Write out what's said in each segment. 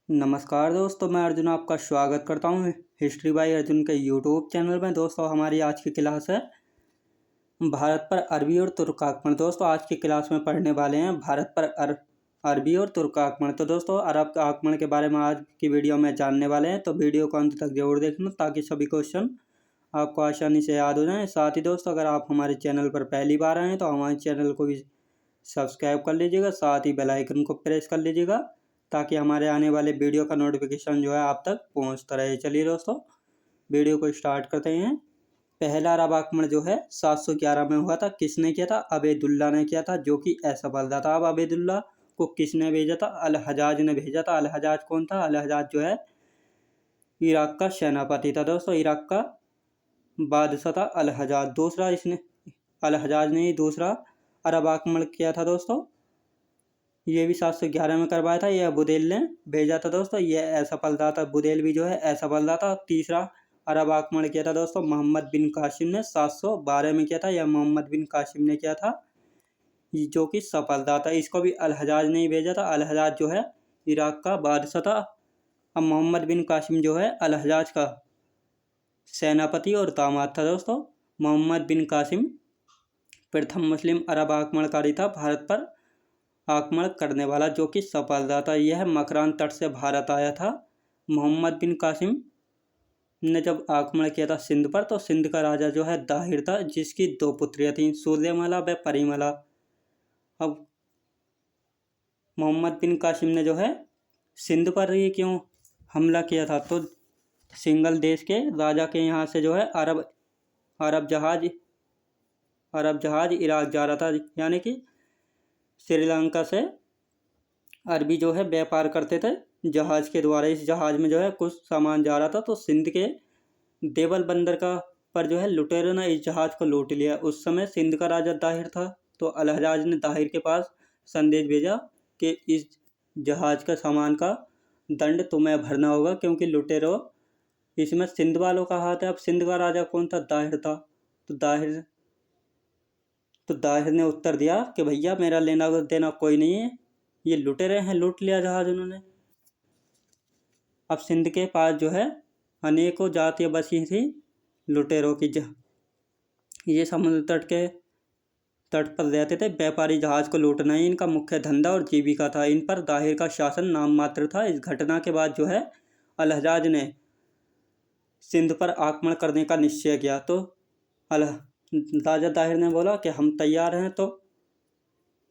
नमस्कार दोस्तों, मैं अर्जुन आपका स्वागत करता हूँ हिस्ट्री बाय अर्जुन के यूट्यूब चैनल में। दोस्तों, हमारी आज की क्लास है भारत पर अरबी और तुर्क आक्रमण। दोस्तों, आज की क्लास में पढ़ने वाले हैं भारत पर अरबी और तुर्क आक्रमण। तो दोस्तों, अरब आक्रमण के बारे में आज की वीडियो में जानने वाले हैं, तो वीडियो को अंत तक जरूर देखना ताकि सभी क्वेश्चन आपको आसानी से याद हो जाएँ। साथ ही दोस्तों, अगर आप हमारे चैनल पर पहली बार आए हैं तो हमारे चैनल को भी सब्सक्राइब कर लीजिएगा, साथ ही बेल आइकन को प्रेस कर लीजिएगा ताकि हमारे आने वाले वीडियो का नोटिफिकेशन जो है आप तक पहुंचता रहे। चलिए दोस्तों, वीडियो को स्टार्ट करते हैं। पहला अरब आक्रमण जो है 711 में हुआ था। किसने किया था? अबेदुल्ला ने किया था, जो कि असफल था। अब अबेदुल्ला को किसने भेजा था? अल हजाज ने भेजा था। अल हजाज कौन था? अल हजाज जो है इराक का सेनापति था। दोस्तों, इराक का बादशाह था अल हजाज। दूसरा इसने अल हजाज ने ही दूसरा अरब आक्रमण किया था। दोस्तों, ये भी 711 में करवाया था। यह बुदेल ने भेजा था। दोस्तों, यह असफल था। बुदेल भी जो है असफल था। तीसरा अरब आक्रमण किया था दोस्तों मोहम्मद बिन कासिम ने 712 में किया था। यह मोहम्मद बिन कासिम ने किया था, जो कि सफलता था। इसको भी अल हजाज ने ही भेजा था। अल हजाज जो है इराक का बादशाह था। अब मोहम्मद बिन कासिम जो है अल हजाज का सेनापति और दामाद था। दोस्तों, मोहम्मद बिन कासिम प्रथम मुस्लिम अरब आक्रमणकारी था भारत पर आक्रमण करने वाला, जो कि सफल था। यह मकरान तट से भारत आया था। मोहम्मद बिन कासिम ने जब आक्रमण किया था सिंध पर, तो सिंध का राजा जो है दाहिर था, जिसकी दो पुत्रियां थीं, सूर्यमला व परिमला। अब मोहम्मद बिन कासिम ने जो है सिंध पर ही क्यों हमला किया था? तो सिंगल देश के राजा के यहाँ से जो है अरब जहाज इराक जा रहा था, यानी कि श्रीलंका से अरबी जो है व्यापार करते थे जहाज के द्वारा। इस जहाज में जो है कुछ सामान जा रहा था, तो सिंध के देवल बंदर का पर जो है लुटेरों ने इस जहाज को लूट लिया। उस समय सिंध का राजा दाहिर था, तो अल हजाज ने दाहिर के पास संदेश भेजा कि इस जहाज का सामान का दंड तुम्हें भरना होगा, क्योंकि लुटेरों इसमें सिंध वालों का हाथ है। अब सिंध का राजा कौन था? दाहिर था। तो दाहिर ने उत्तर दिया कि भैया, मेरा लेना देना कोई नहीं है, ये लुटेरे हैं, लूट लिया जहाज उन्होंने। अब सिंध के पास जो है अनेकों जातियां बसी थी लुटेरों की। ये समुद्र तट पर रहते थे। व्यापारी जहाज को लूटना ही इनका मुख्य धंधा और जीविका था। इन पर दाहिर का शासन नाम मात्र था। इस घटना के बाद जो है अल हजाज ने सिंध पर आक्रमण करने का निश्चय किया। तो राजा दाहिर ने बोला कि हम तैयार हैं। तो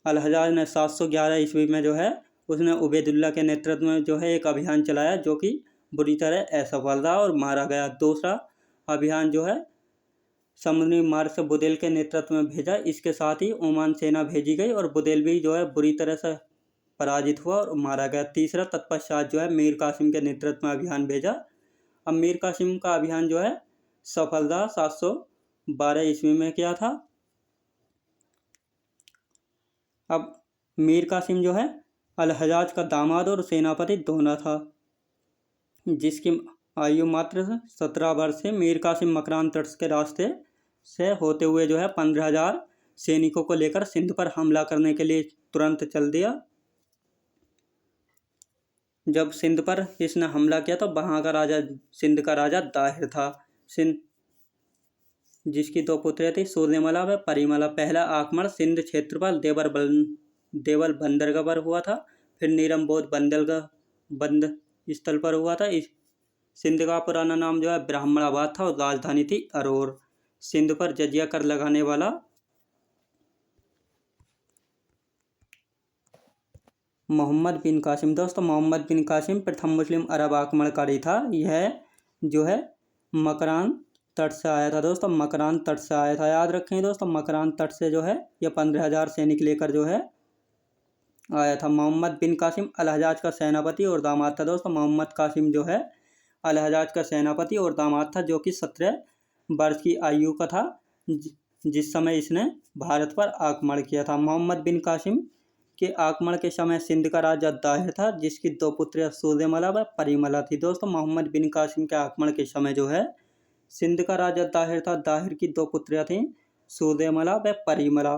अल हजाज ने 711 ईस्वी में जो है उसने उबैदुल्ला के नेतृत्व में जो है एक अभियान चलाया, जो कि बुरी तरह असफल रहा और मारा गया। दूसरा अभियान जो है समुद्री मार्ग से बुदेल के नेतृत्व में भेजा। इसके साथ ही ओमान सेना भेजी गई और बुदेल भी जो है बुरी तरह से पराजित हुआ और मारा गया। तीसरा तत्पश्चात जो है मीर कासिम के नेतृत्व में अभियान भेजा। अब मीर कासिम का अभियान जो है सफल रहा। 712 ईस्वी में किया था। अब मीर कासिम जो है अल हजाज का दामाद और सेनापति दोनों था, जिसकी आयु मात्र 17 वर्ष है। मीर कासिम मकरान तट के रास्ते से होते हुए जो है 15,000 सैनिकों को लेकर सिंध पर हमला करने के लिए तुरंत चल दिया। जब सिंध पर इसने हमला किया तो वहाँ का राजा सिंध का राजा दाहिर था, जिसकी दो पुत्रियां थी, सूर्यमला व परिमला। पहला आक्रमण सिंध क्षेत्र पर देवल बंदरगाह पर हुआ था। फिर नीरमबोध बंद स्थल पर हुआ था। इस सिंध का पुराना नाम जो है ब्राह्मणाबाद था और राजधानी थी अरोर। सिंध पर जजिया कर लगाने वाला मोहम्मद बिन कासिम। दोस्तों, मोहम्मद बिन कासिम प्रथम मुस्लिम अरब आक्रमणकारी था। यह जो है मकरान तट से आया था। दोस्तों, मकरान तट से आया था, याद रखें दोस्तों। मकरान तट से जो है यह 15,000 सैनिक लेकर जो है आया था। मोहम्मद बिन कासिम अल हजाज का सेनापति और दामाद था। दोस्तों, मोहम्मद कासिम जो है अल हजाज का सेनापति और दामाद था, जो कि 17 वर्ष की आयु का था जिस समय इसने भारत पर आक्रमण किया था। मोहम्मद बिन कासिम के आक्रमण के समय सिंध का राजा दाहिर था, जिसकी दो पुत्रियां सूर्यमला व परिमला थी। दोस्तों, मोहम्मद बिन कासिम के आक्रमण के समय जो है सिंध का राजा दाहिर था। दाहिर की दो पुत्रियां थीं, सूर्यमला व परिमला।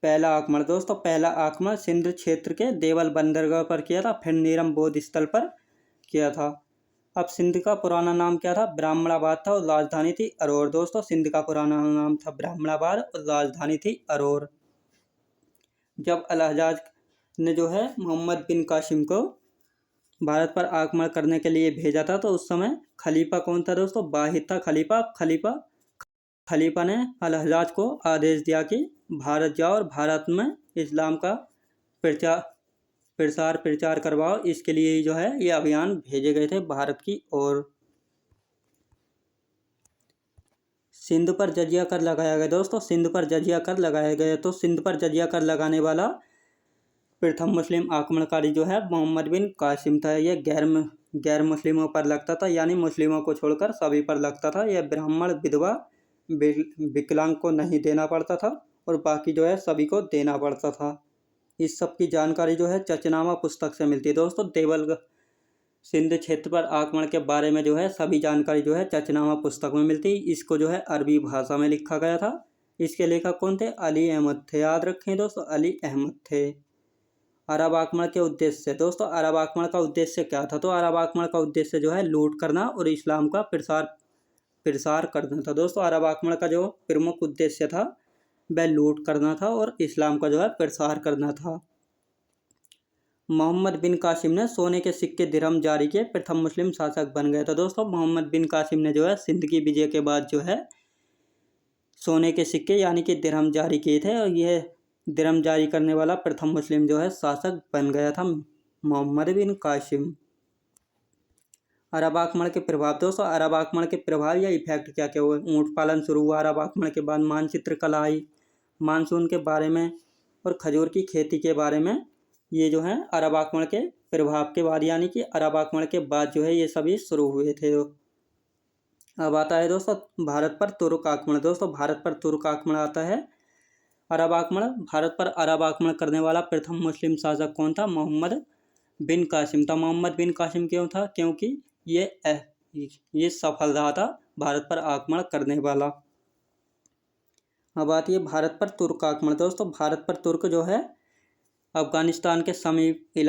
पहला आक्रमण दोस्तों, पहला आक्रमण सिंध क्षेत्र के देवल बंदरगाह पर किया था, फिर नीरम बोध स्थल पर किया था। अब सिंध का पुराना नाम क्या था? ब्राह्मणाबाद था और राजधानी थी अरौर। दोस्तों सिंध का पुराना नाम था ब्राह्मणाबाद और राजधानी थी अरौर। जब अल-हज्जाज ने जो है मोहम्मद बिन कासिम को भारत पर आक्रमण करने के लिए भेजा था, तो उस समय खलीफा कौन था दोस्तों? वाहिद था खलीफा ने अल-हज्जाज को आदेश दिया कि भारत जाओ और भारत में इस्लाम का प्रचार करवाओ। इसके लिए जो है ये अभियान भेजे गए थे भारत की ओर। सिंध पर जजिया कर लगाया गया दोस्तों, सिंध पर जजिया कर लगाया गया। तो सिंध पर जजिया कर लगाने वाला प्रथम मुस्लिम आक्रमणकारी जो है मोहम्मद बिन कासिम था। यह गैर मुस्लिमों पर लगता था, यानी मुस्लिमों को छोड़कर सभी पर लगता था। यह ब्राह्मण, विधवा, विकलांग को नहीं देना पड़ता था और बाकी जो है सभी को देना पड़ता था। इस सब की जानकारी जो है चचनामा पुस्तक से मिलती है दोस्तों। देवल सिंध क्षेत्र पर आक्रमण के बारे में जो है सभी जानकारी जो है चचनामा पुस्तक में मिलती है। इसको जो है अरबी भाषा में लिखा गया था। इसके लेखक कौन थे? अली अहमद थे। याद रखें दोस्तों, अली अहमद थे। अरब आक्रमण के उद्देश्य दोस्तों, अरब आक्रमण का उद्देश्य क्या था? तो अरब आक्रमण का उद्देश्य जो है लूट करना और इस्लाम का प्रसार करना था। दोस्तों अरब आक्रमण का जो प्रमुख उद्देश्य था वह लूट करना था और इस्लाम का जो है प्रसार करना था। मोहम्मद बिन कासिम ने सोने के सिक्के दिरहम जारी किए, प्रथम मुस्लिम शासक बन गए थे। दोस्तों मोहम्मद बिन कासिम ने जो है सिंध की विजय के बाद जो है सोने के सिक्के यानी कि दिरहम जारी किए थे और यह दिरहम जारी करने वाला प्रथम मुस्लिम जो है शासक बन गया था मोहम्मद बिन कासिम। अरब आक्रमण के प्रभाव दोस्तों, अरब आक्रमण के प्रभाव या इफेक्ट क्या क्या हुए? ऊँट पालन शुरू हुआ अरब आक्रमण के बाद, मानचित्र कला आई, मानसून के बारे में और खजूर की खेती के बारे में ये जो है अरब आक्रमण के प्रभाव के बाद यानी कि अरब आक्रमण के बाद जो है ये सभी शुरू हुए थे। अब आता है दोस्तों भारत पर तुर्क आक्रमण। दोस्तों भारत पर तुर्क आक्रमण आता है। अरब आक्रमण, भारत पर अरब आक्रमण करने वाला प्रथम मुस्लिम शासक कौन था? मोहम्मद बिन कासिम था। मोहम्मद बिन कासिम क्यों था? क्योंकि ये सफल रहा था भारत पर आक्रमण करने वाला। अब आती है भारत पर तुर्क आक्रमण। दोस्तों भारत पर तुर्क जो है अफगानिस्तान के समीप के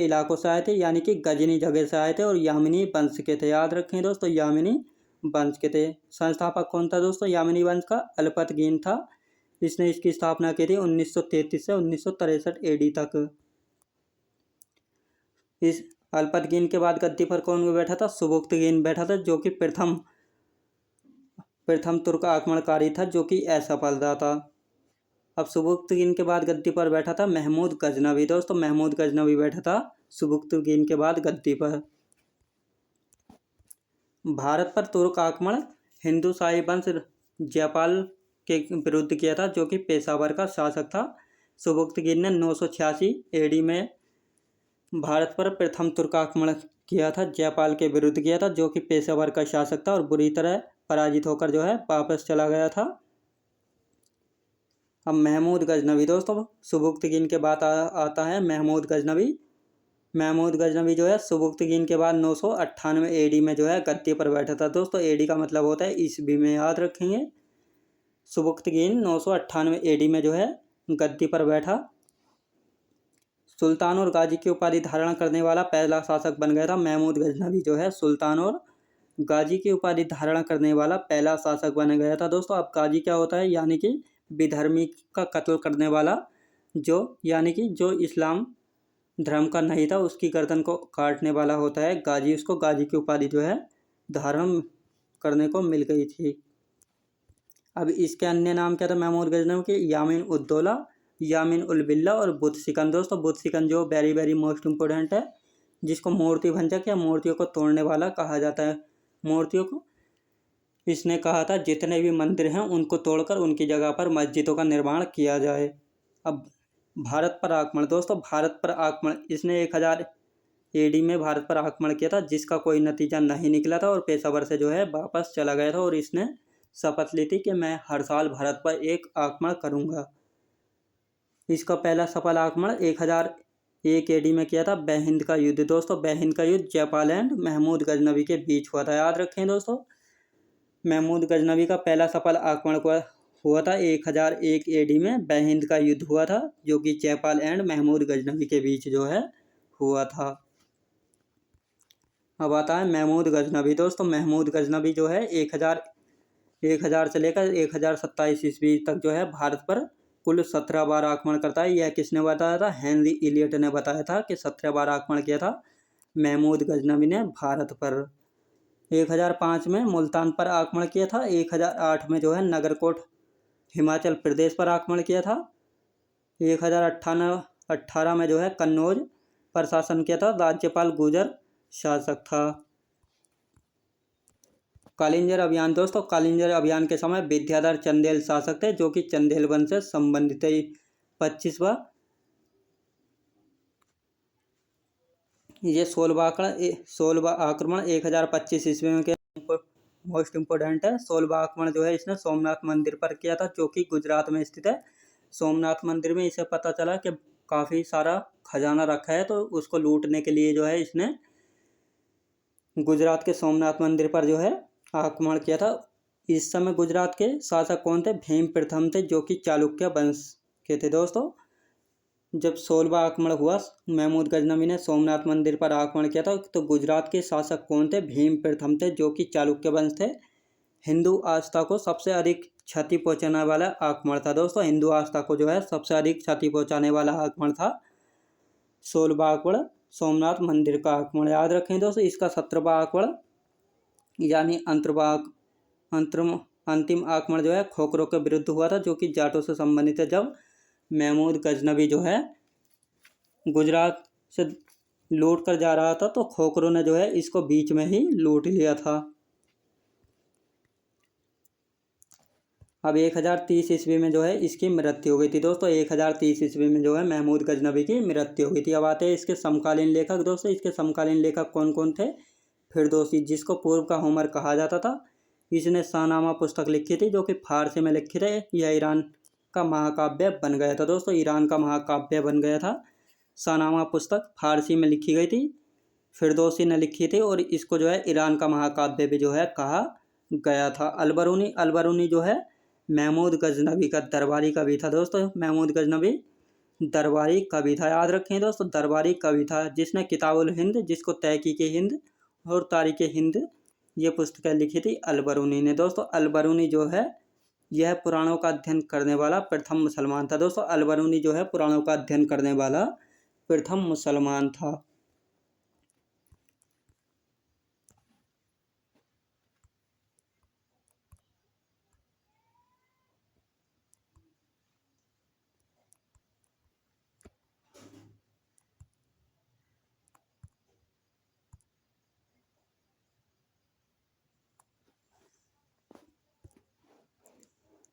इलाकों से आए थे, यानी कि गजनी जगह से आए थे और यामिनी वंश के थे। याद रखें दोस्तों, यामिनी वंश के थे। संस्थापक कौन था दोस्तों यामिनी वंश का? अल्पतगीन था। इसने इसकी स्थापना की थी 1933 से 1963 AD तक। इस अल्पतगीन के बाद गद्दी पर कौन बैठा था? सुबुक्तगीन बैठा था, जो कि प्रथम तुर्क आक्रमणकारी था, जो कि असफल रहा था। अब सुबुक्तगीन के बाद गद्दी पर बैठा था महमूद गजनवी। दोस्तों महमूद गजनवी बैठा था सुबुक्तगीन के बाद गद्दी पर। भारत पर तुर्क आक्रमण हिंदू शाही वंश जयपाल के विरुद्ध किया था, जो कि पेशावर का शासक था। सुबुक्तगीन ने 986 AD में भारत पर प्रथम तुर्क आक्रमण किया था, जयपाल के विरुद्ध किया था, जो कि पेशावर का शासक था और बुरी तरह पराजित होकर जो है वापस चला गया था। अब महमूद गजनवी दोस्तों, सुबुक्तगीन के बाद आता है महमूद गजनवी। महमूद गजनवी जो है सुबुक्तगीन के बाद 998 AD में जो है गद्दी पर बैठा था। दोस्तों AD का मतलब होता है ईस्वी में, याद रखेंगे। सुबुक्तगीन 998 AD में जो है गद्दी पर बैठा। सुल्तान और गाजी की उपाधि धारण करने वाला पहला शासक बन गया था महमूद गजनवी जो है सुल्तान और गाजी की उपाधि धारण करने वाला पहला शासक बन गया था। दोस्तों अब गाजी क्या होता है? यानी कि विधर्मी का कत्ल करने वाला, यानी कि जो इस्लाम धर्म का नहीं था उसकी गर्दन को काटने वाला होता है गाजी। उसको गाजी की उपाधि जो है धारण करने को मिल गई थी। अब इसके अन्य नाम क्या था महमूद गजनवी के? यामीन उद्दौला, यामीन उल बिल्ला और बुत सिकन। दोस्तों बुत सिकन जो वेरी मोस्ट इम्पोर्टेंट है, जिसको मूर्ति भंजक या मूर्तियों को तोड़ने वाला कहा जाता है। मूर्तियों को इसने कहा था जितने भी मंदिर हैं उनको तोड़कर उनकी जगह पर मस्जिदों का निर्माण किया जाए। अब भारत पर आक्रमण दोस्तों, भारत पर आक्रमण इसने 1000 AD में भारत पर आक्रमण किया था, जिसका कोई नतीजा नहीं निकला था और पेशावर से जो है वापस चला गया था और इसने शपथ ली थी कि मैं हर साल भारत पर एक आक्रमण करूंगा। इसका पहला सफल आक्रमण 1001 AD में किया था बेहिंद का युद्ध। दोस्तों बेहिंद का युद्ध जयपाल एंड महमूद गजनवी के बीच हुआ था। याद रखें दोस्तों, महमूद गजनवी का पहला सफल आक्रमण हुआ था 1001 AD में वह हिंद का युद्ध हुआ था, जो कि जयपाल एंड महमूद गजनवी के बीच जो है हुआ था। अब आता है महमूद गजनवी। दोस्तों महमूद गजनवी जो है 1000 से लेकर 1027 ईस्वी तक जो है भारत पर कुल 17 बार आक्रमण करता है। यह किसने बताया था? हेनरी इलियट ने बताया था कि 17 बार आक्रमण किया था महमूद गजनवी ने भारत पर। 1005 में मुल्तान पर आक्रमण किया था। 1008 में जो है नगरकोट हिमाचल प्रदेश पर आक्रमण किया था। 1018 में जो है कन्नौज पर शासन किया था। राज्यपाल गुजर शासक था। कालिंजर अभियान। दोस्तों कालिंजर अभियान के समय विद्याधर चंदेल शासक थे, जो कि चंदेल वंश से संबंधित है। 25वां ये 16वां आक्रमण 1025 ईस्वी में किया। मोस्ट इम्पोर्टेंट है। 16वां आक्रमण जो है इसने सोमनाथ मंदिर पर किया था, जो कि गुजरात में स्थित है। सोमनाथ मंदिर में इसे पता चला कि काफ़ी सारा खजाना रखा है, तो उसको लूटने के लिए जो है इसने गुजरात के सोमनाथ मंदिर पर जो है आक्रमण किया था। इस समय गुजरात के शासक कौन थे? भीम प्रथम थे, जो कि चालुक्य वंश के थे। दोस्तों जब 16वां आक्रमण हुआ, महमूद गजनवी ने सोमनाथ मंदिर पर आक्रमण किया था, तो गुजरात के शासक कौन थे? भीम प्रथम थे, जो कि चालुक्य वंश थे। हिंदू आस्था को सबसे अधिक क्षति पहुंचाने वाला आक्रमण था। दोस्तों हिंदू आस्था को जो है सबसे अधिक क्षति पहुंचाने वाला आक्रमण था 16वां आक्रमण सोमनाथ मंदिर का आक्रमण। याद रखें दोस्तों। इसका 17वां आक्रमण यानी अंतिम आक्रमण जो है खोखरों के विरुद्ध हुआ था, जो कि जाटों से संबंधित है। जब महमूद गजनवी जो है गुजरात से लूट कर जा रहा था, तो खोखरों ने जो है इसको बीच में ही लूट लिया था। अब 1030 ईस्वी में जो है इसकी मृत्यु हो गई थी। दोस्तों 1030 ईस्वी में जो है महमूद गजनवी की मृत्यु हो गई थी। अब आते हैं इसके समकालीन लेखक। दोस्तों इसके समकालीन लेखक कौन कौन थे? फिरदौसी, जिसको पूर्व का होमर कहा जाता था। इसने शाहनामा पुस्तक लिखी थी, जो कि फारसी में लिखी थी। यह ईरान का महाकाव्य बन गया था। दोस्तों ईरान का महाकाव्य बन गया था। शाहनामा पुस्तक फारसी में लिखी गई थी, फिरदौसी ने लिखी थी, और इसको जो है ईरान का महाकाव्य भी जो है कहा गया था। अलबरूनी जो है महमूद गजनवी का दरबारी कवि था। दोस्तों महमूद गजनवी दरबारी कवि था। याद रखें दोस्तों, दरबारी कवि था, जिसने किताबुल हिंद, जिसको तहकीक हिंद और तारीख हिंद ये पुस्तकें लिखी थी अलबरूनी ने। दोस्तों अलबरूनी जो है यह पुराणों का अध्ययन करने वाला प्रथम मुसलमान था। दोस्तों अलबरूनी जो है पुराणों का अध्ययन करने वाला प्रथम मुसलमान था।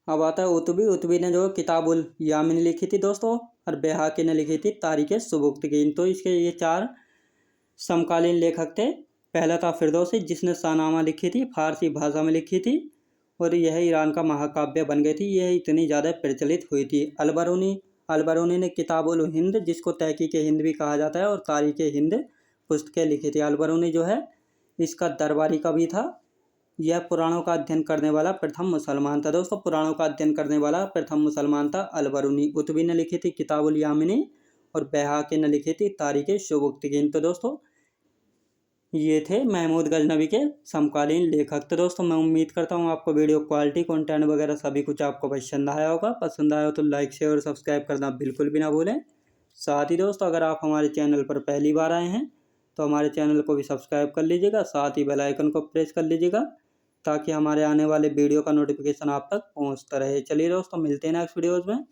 अब आता है उतबी ने जो किताबुल यामिनी लिखी थी दोस्तों, और बेहाकी ने लिखी थी तारीख सुबुक्तगीन। तो इसके ये 4 समकालीन लेखक थे। पहला था फिरदौसी, जिसने शाहनामा लिखी थी, फारसी भाषा में लिखी थी, और यह ईरान का महाकाव्य बन गई थी। यह इतनी ज़्यादा प्रचलित हुई थी। अलबरूनी ने किताबुल हिंद, जिसको तहकीक हिंद भी कहा जाता है, और तारीख हिंद पुस्तकें लिखी थी। अलबरूनी जो है इसका दरबारी कवि था। यह पुराणों का अध्ययन करने वाला प्रथम मुसलमान था। दोस्तों पुराणों का अध्ययन करने वाला प्रथम मुसलमान था अलबरूनी। उतबी ने लिखी थी किताबुल यामिनी, और बेहाकी ने लिखी थी तारीख सुबुक्तगीन। तो दोस्तों ये थे महमूद गजनवी के समकालीन लेखक। तो दोस्तों मैं उम्मीद करता हूँ आपको वीडियो क्वालिटी, कंटेंट वगैरह सभी कुछ आपको पसंद आया होगा। पसंद आया हो तो लाइक शेयर और सब्सक्राइब करना बिल्कुल भी ना भूलें। साथ ही दोस्तों अगर आप हमारे चैनल पर पहली बार आए हैं तो हमारे चैनल को भी सब्सक्राइब कर लीजिएगा, साथ ही बेल आइकन को प्रेस कर लीजिएगा, ताकि हमारे आने वाले वीडियो का नोटिफिकेशन आप तक पहुँचता रहे। चलिए दोस्तों मिलते हैं नेक्स्ट वीडियोज़ में।